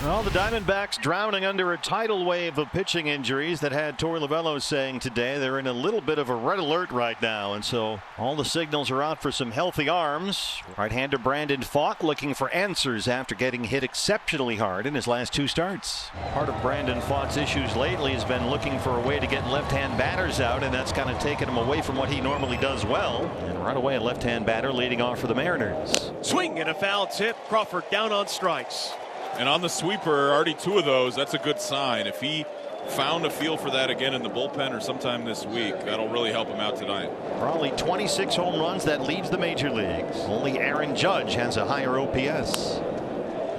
Well, the Diamondbacks drowning under a tidal wave of pitching injuries that had Torey Lovullo saying today they're in a little bit of a red alert right now, and so all the signals are out for some healthy arms. Right-hander Brandon Pfaadt looking for answers after getting hit exceptionally hard in his last 2 starts. Part of Brandon Pfaadt's issues lately has been looking for a way to get left-hand batters out, and that's kind of taken him away from what he normally does well. And right away a left-hand batter leading off for the Mariners. Swing and a foul tip. Crawford down on strikes. And on the sweeper, already 2 of those. That's a good sign. If he found a feel for that again in the bullpen or sometime this week, that'll really help him out tonight. Probably 26 home runs. That leads the major leagues. Only Aaron Judge has a higher OPS.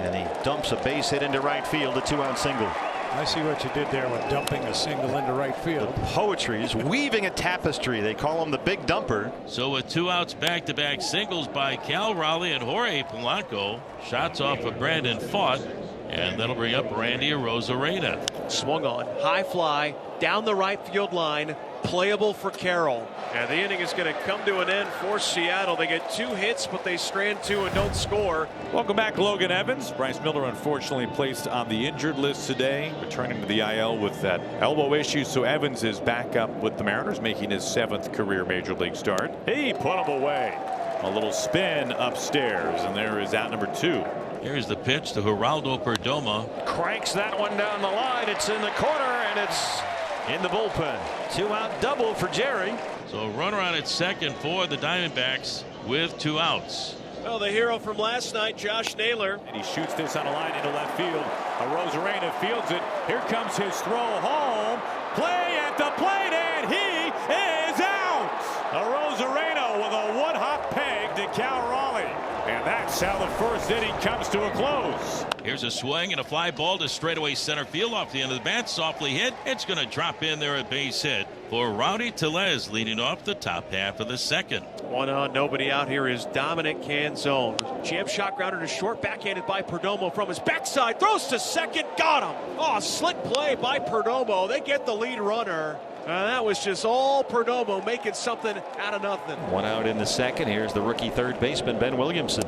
And he dumps a base hit into right field, a 2-out single. I see what you did there with dumping a single into right field. The poetry is weaving a tapestry. They call him the big dumper. So with 2 outs, back-to-back singles by Cal Raleigh and Jorge Polanco. Shots off of Brandon Pfaadt, and that'll bring up Randy Arozarena. Swung on, high fly, down the right field line, playable for Carroll. And the inning is going to come to an end for Seattle. They get 2 hits, but they strand 2 and don't score. Welcome back, Logan Evans. Bryce Miller unfortunately placed on the injured list today, returning to the IL with that elbow issue. So Evans is back up with the Mariners, making his 7th career major league start. He put him away. A little spin upstairs, and there is out number 2. Here's the pitch to Geraldo Perdomo. Cranks that one down the line. It's in the corner, and it's in the bullpen. 2-out double for Jerry. So a runner on at second for the Diamondbacks with 2 outs. Well, the hero from last night, Josh Naylor. And he shoots this on a line into left field. Arozarena fields it. Here comes his throw home. Play at the plate, and he is out. Arozarena with a one-hop peg to Cal Raleigh. And that's how the first inning comes to a close. Here's a swing and a fly ball to straightaway center field off the end of the bat. Softly hit. It's going to drop in there, a base hit for Rowdy Tellez, leading off the top half of the second. 1 on, nobody out. Here is Dominic Canzone. Jam shot grounder to short, backhanded by Perdomo from his backside. Throws to second, got him. Oh, slick play by Perdomo. They get the lead runner. That was just all Perdomo making something out of nothing. 1 out in the second. Here's the rookie third baseman, Ben Williamson.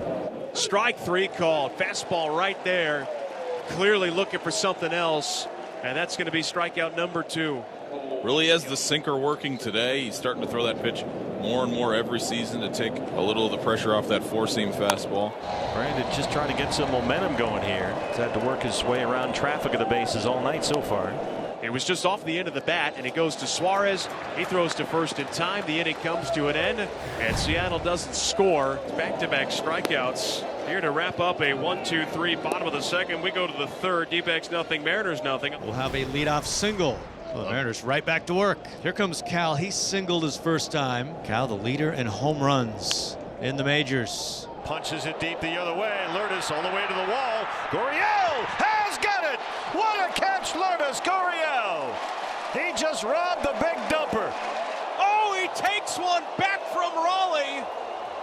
Strike 3 called. Fastball right there. Clearly looking for something else. And that's going to be strikeout number 2. Really has the sinker working today. He's starting to throw that pitch more and more every season to take a little of the pressure off that 4-seam fastball. Brandon just trying to get some momentum going here. He's had to work his way around traffic of the bases all night so far. It was just off the end of the bat, and it goes to Suarez. He throws to first in time. The inning comes to an end, and Seattle doesn't score. Back-to-back strikeouts. Here to wrap up a 1-2-3 bottom of the second. We go to the third. Dbacks nothing, Mariners nothing. We'll have a leadoff single. Well, the Mariners right back to work. Here comes Cal. He singled his first time. Cal, the leader in home runs in the majors. Punches it deep the other way. Lourdes all the way to the wall. Gurriel has got it. What a catch, Lourdes. Gurriel. He just robbed the big dumper. Oh, he takes one back from Raleigh.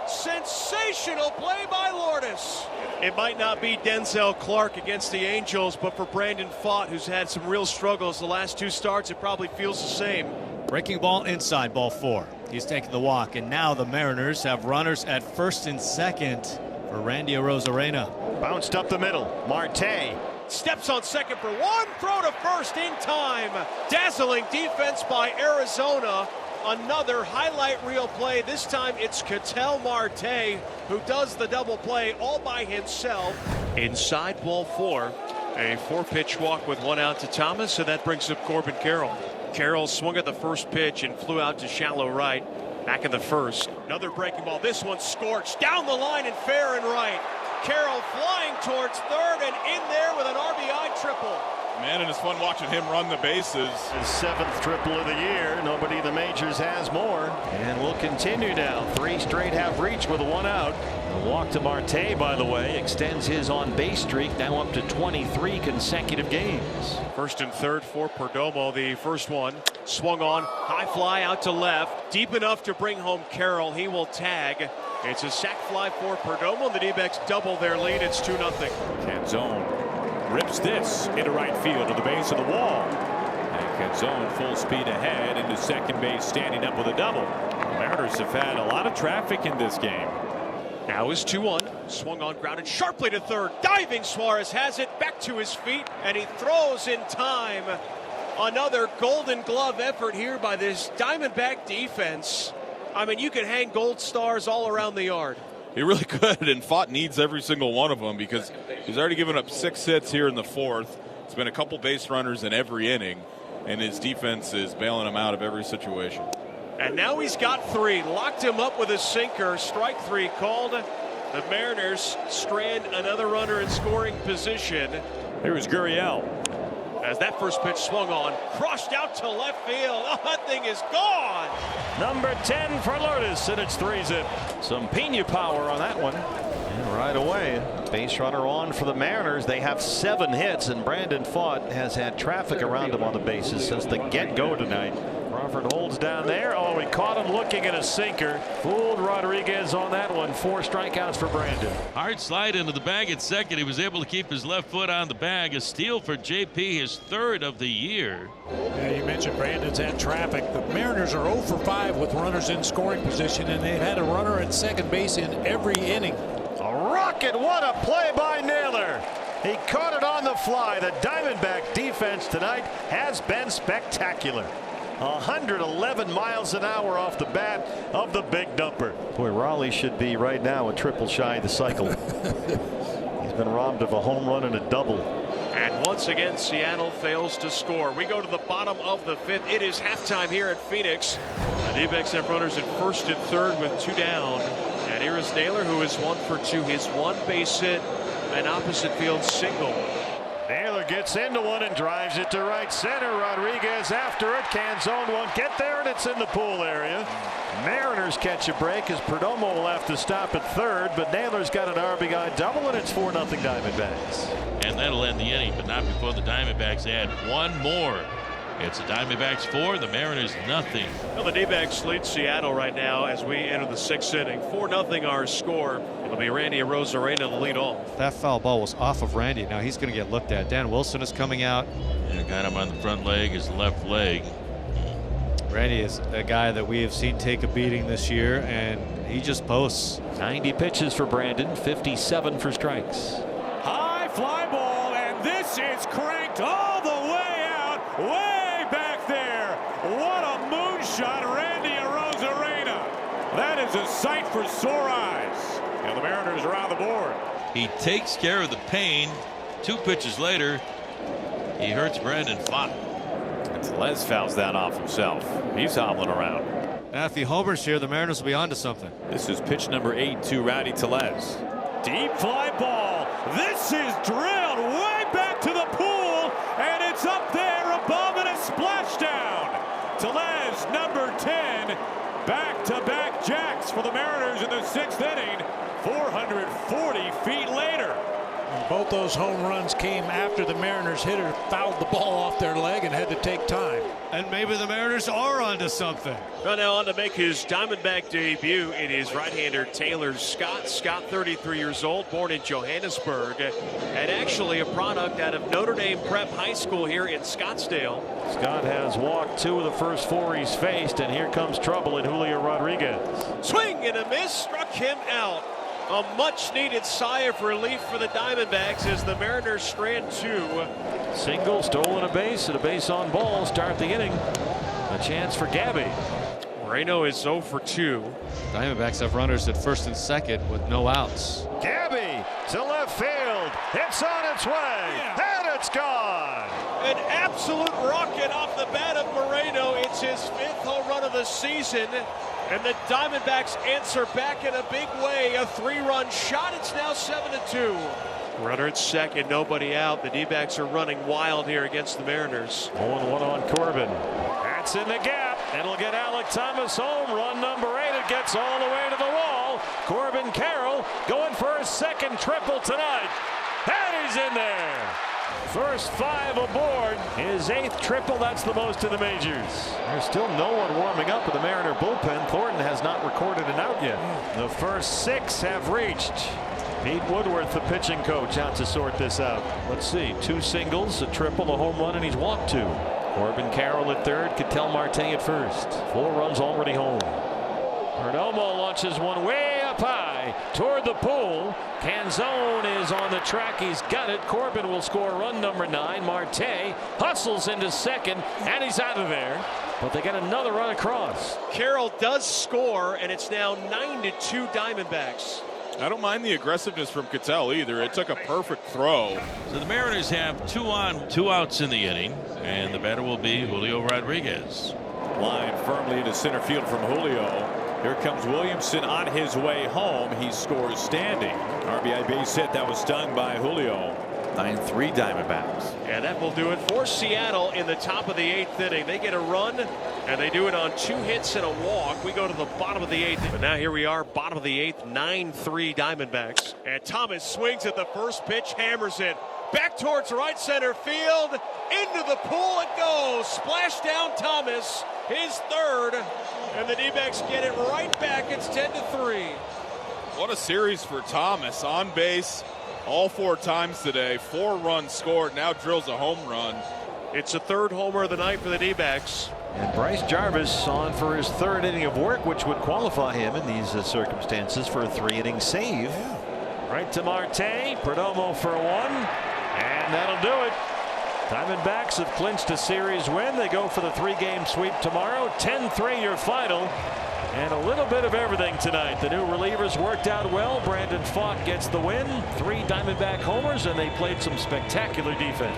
Sensational play by Lourdes. It might not be Denzel Clark against the Angels, but for Brandon Pfaadt, who's had some real struggles the last 2 starts, it probably feels the same. Breaking ball inside, ball 4. He's taking the walk, and now the Mariners have runners at first and second for Randy Arozarena. Bounced up the middle. Marte steps on second for 1, throw to first in time. Dazzling defense by Arizona. Another highlight reel play. This time it's Ketel Marte who does the double play all by himself. Inside ball 4. A 4-pitch walk with 1 out to Thomas, and that brings up Corbin Carroll. Carroll swung at the first pitch and flew out to shallow right. Back in the first. Another breaking ball. This one scorched down the line and fair and right. Carroll flying towards third and in there with an RBI triple. Man, and it's fun watching him run the bases. His 7th triple of the year. Nobody in the majors has more. And we'll continue now. 3 straight have reached with a 1 out. The walk to Marte, by the way, extends his on-base streak now up to 23 consecutive games. First and third for Perdomo. The first one swung on, high fly out to left, deep enough to bring home Carroll. He will tag. It's a sac fly for Perdomo. The D-backs double their lead. It's 2-0. Canzone rips this into right field to the base of the wall. And Canzone full speed ahead into second base, standing up with a double. The Mariners have had a lot of traffic in this game. Now is 2-1. Swung on, grounded sharply to third. Diving Suarez has it back to his feet, and he throws in time. Another Golden Glove effort here by this Diamondback defense. I mean, you can hang gold stars all around the yard. He really could, and Fott needs every single one of them because he's already given up 6 hits here in the 4th. It's been a couple base runners in every inning, and his defense is bailing him out of every situation. And now he's got 3. Locked him up with a sinker. Strike 3 called. The Mariners strand another runner in scoring position. Here is Gurriel. As that first pitch swung on, crushed out to left field. Oh, that thing is gone. Number 10 for Lourdes, and it's 3-zip. Some Pena power on that one. And right away, base runner on for the Mariners. They have 7 hits, and Brandon Pfaadt has had traffic around him on the bases since the get-go tonight. Crawford holds down there. Oh, he caught him looking at a sinker. Fooled Rodriguez on that one. 4 strikeouts for Brandon. Hard slide into the bag at second. He was able to keep his left foot on the bag. A steal for JP, his 3rd of the year. Yeah, you mentioned Brandon's had traffic. The Mariners are 0 for 5 with runners in scoring position, and they've had a runner at second base in every inning. A rocket. What a play by Naylor. He caught it on the fly. The Diamondback defense tonight has been spectacular. 111 miles an hour off the bat of the big dumper. Boy, Raleigh should be right now a triple shy of the cycle. He's been robbed of a home run and a double. And once again, Seattle fails to score. We go to the bottom of the 5th. It is halftime here at Phoenix. The Dbacks have runners at 1st and 3rd with 2 down. And here is Naylor, who is 1 for 2. His 1 base hit, an opposite field single. Naylor gets into one and drives it to right center. Rodriguez after it. Can zone one. Get there, and it's in the pool area. Mariners catch a break as Perdomo will have to stop at 3rd, but Naylor's got an RBI double, and it's 4-0 Diamondbacks. And that'll end the inning, but not before the Diamondbacks add 1 more. It's the Diamondbacks 4, the Mariners nothing. Well, the D-backs lead Seattle right now as we enter the 6th inning. 4-0 our score. It'll be Randy Arozarena to lead off. That foul ball was off of Randy. Now he's going to get looked at. Dan Wilson is coming out. And got him on the front leg, his left leg. Randy is a guy that we have seen take a beating this year, and he just posts. 90 pitches for Brandon, 57 for strikes. High fly ball, and this is cranked all the way out, way back there. What a moonshot, Randy Arozarena. That is a sight for sore eyes. And the Mariners are on the board. He takes care of the pain. 2 pitches later, he hurts Brandon Pfaadt. Les fouls that off himself. He's hobbling around. Now, if he homers here, the Mariners will be onto something. This is pitch number 8 to Rowdy Tellez. Deep fly ball. This is drilled way back to the pool, and it's up there above and a splashdown. Tellez, number 10, back-to-back jacks for the Mariners in the 6th inning. 440 feet later. Both those home runs came after the Mariners hitter fouled the ball off their leg and had to take time. And maybe the Mariners are onto something. Well, now on to make his Diamondback debut, it is right-hander Taylor Scott. Scott, 33 years old, born in Johannesburg, and actually a product out of Notre Dame Prep High School here in Scottsdale. Scott has walked 2 of the first 4 he's faced, and here comes trouble in Julio Rodriguez. Swing and a miss, struck him out. A much-needed sigh of relief for the Diamondbacks as the Mariners strand 2. Single, stolen a base, and a base on ball. Start the inning. A chance for Gabby. Moreno is 0 for 2. Diamondbacks have runners at 1st and 2nd with no outs. Gabby to left field. It's on its way, and it's gone. An absolute rocket off the bat of Moreno. It's his 5th home run of the season. And the Diamondbacks answer back in a big way. A 3-run shot. It's now 7-2. Runner at 2nd, nobody out. The D-backs are running wild here against the Mariners. 0-1 on Corbin. That's in the gap. It'll get Alec Thomas home. Run number 8. It gets all the way to the wall. Corbin Carroll going for his 2nd triple tonight. And he's in there. First 5 aboard. His 8th triple. That's the most in the majors. There's still no one warming up in the Mariner bullpen. Thornton has not recorded an out yet. The first 6 have reached. Pete Woodworth, the pitching coach, out to sort this out. Let's see. 2 singles, a triple, a home run, and he's walked 2. Corbin Carroll at 3rd. Ketel Marte at 1st. 4 runs already home. Perdomo launches one way up high. fly toward the pole. Canzone is on the track. He's got it. Corbin will score run number 9. Marte hustles into second, and he's out of there. But they get another run across. Carroll does score, and it's now 9-2 Diamondbacks. I don't mind the aggressiveness from Cattell either. It took a perfect throw. So the Mariners have 2 on, 2 outs in the inning, and the batter will be Julio Rodriguez. Line firmly into center field from Julio. Here comes Williamson on his way home. He scores standing. RBI base hit that was stung by Julio. 9-3 Diamondbacks. And that will do it for Seattle in the top of the 8th inning. They get a run, and they do it on 2 hits and a walk. We go to the bottom of the 8th. But now here we are, bottom of the 8th, 9-3 Diamondbacks. And Thomas swings at the first pitch, hammers it. Back towards right center field. Into the pool it goes. Splash down Thomas, his 3rd. And the D-backs get it right back. It's 10-3. What a series for Thomas. On base all 4 times today. 4 runs scored. Now drills a home run. It's a 3rd homer of the night for the D-backs. And Bryce Jarvis on for his 3rd inning of work, which would qualify him in these circumstances for a 3-inning save. Right to Marte. Perdomo for 1. And that'll do it. Diamondbacks have clinched a series win. They go for the 3-game sweep tomorrow. 10-3 your final. And a little bit of everything tonight. The new relievers worked out well. Brandon Pfaadt gets the win. 3 Diamondback homers, and they played some spectacular defense.